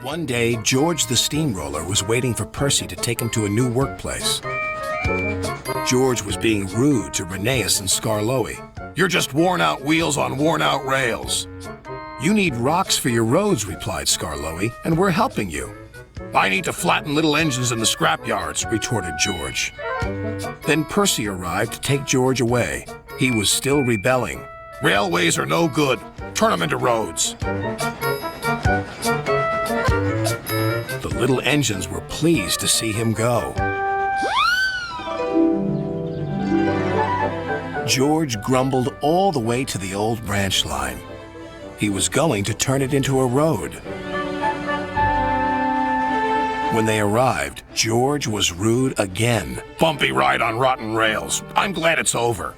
One day, George the steamroller was waiting for Percy to take him to a new workplace. George was being rude to Rheneas and Skarloey. "You're just worn-out wheels on worn-out rails." "You need rocks for your roads," replied Skarloey, "and we're helping you." "I need to flatten little engines in the scrapyards," retorted George. Then Percy arrived to take George away. He was still rebelling. "Railways are no good. Turn them into roads." The little engines were pleased to see him go. George grumbled all the way to the old branch line. He was going to turn it into a road. When they arrived, George was rude again. "Bumpy ride on rotten rails. I'm glad it's over."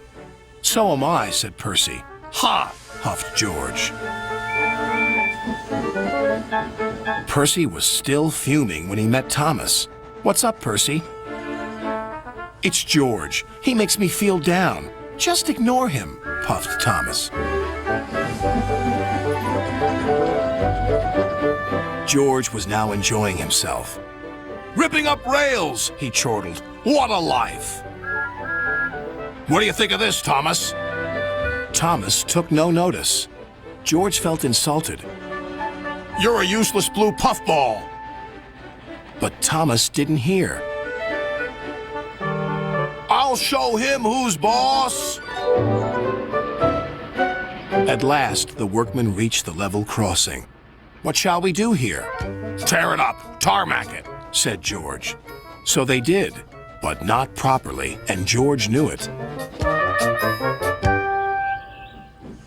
"So am I," said Percy. "Ha!" huffed George. Percy was still fuming when he met Thomas. "What's up, Percy?" "It's George. He makes me feel down." "Just ignore him," puffed Thomas. George was now enjoying himself. "Ripping up rails," he chortled. "What a life!" "What do you think of this, Thomas?" Thomas took no notice. George felt insulted. "You're a useless blue puffball." But Thomas didn't hear. "I'll show him who's boss." At last, the workmen reached the level crossing. "What shall we do here?" "Tear it up, tarmac it," said George. So they did, but not properly, and George knew it.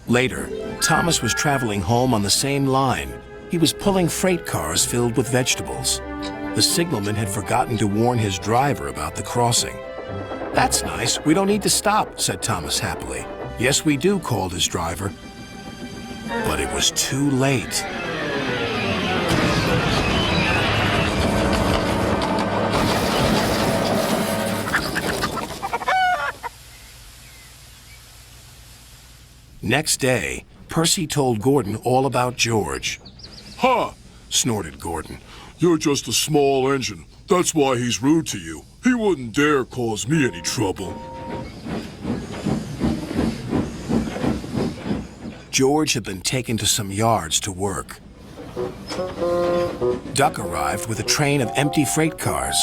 Later, Thomas was traveling home on the same line. He was pulling freight cars filled with vegetables. The signalman had forgotten to warn his driver about the crossing. "That's nice. We don't need to stop," said Thomas happily. "Yes, we do," called his driver. But it was too late. Next day, Percy told Gordon all about George. "Ha!" snorted Gordon. "You're just a small engine. That's why he's rude to you. He wouldn't dare cause me any trouble." George had been taken to some yards to work. Duck arrived with a train of empty freight cars.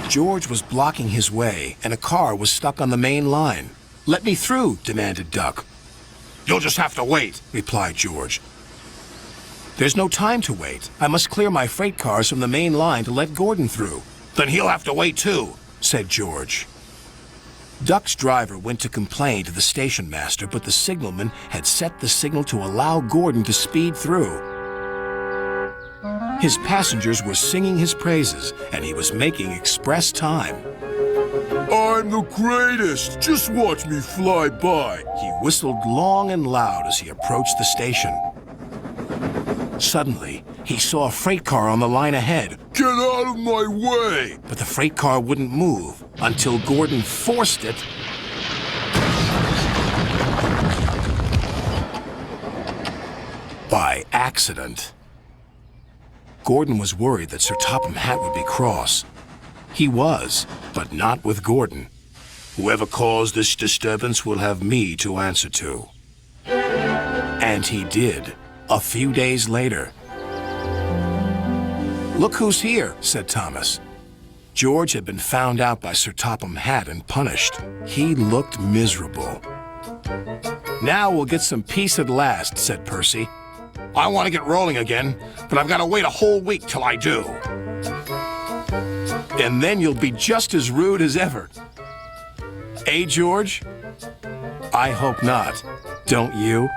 George was blocking his way, and a car was stuck on the main line. "Let me through," demanded Duck. "You'll just have to wait," replied George. "There's no time to wait. I must clear my freight cars from the main line to let Gordon through." "Then he'll have to wait too," said George. Duck's driver went to complain to the station master, but the signalman had set the signal to allow Gordon to speed through. His passengers were singing his praises, and he was making express time. "I'm the greatest! Just watch me fly by!" He whistled long and loud as he approached the station. Suddenly, he saw a freight car on the line ahead. "Get out of my way!" But the freight car wouldn't move until Gordon forced it. By accident. Gordon was worried that Sir Topham Hatt would be cross. He was, but not with Gordon. "Whoever caused this disturbance will have me to answer to." And he did, a few days later. "Look who's here," said Thomas. George had been found out by Sir Topham Hatt and punished. He looked miserable. "Now we'll get some peace at last," said Percy. "I want to get rolling again, but I've got to wait a whole week till I do." "And then you'll be just as rude as ever." "Eh, George?" "I hope not. Don't you?"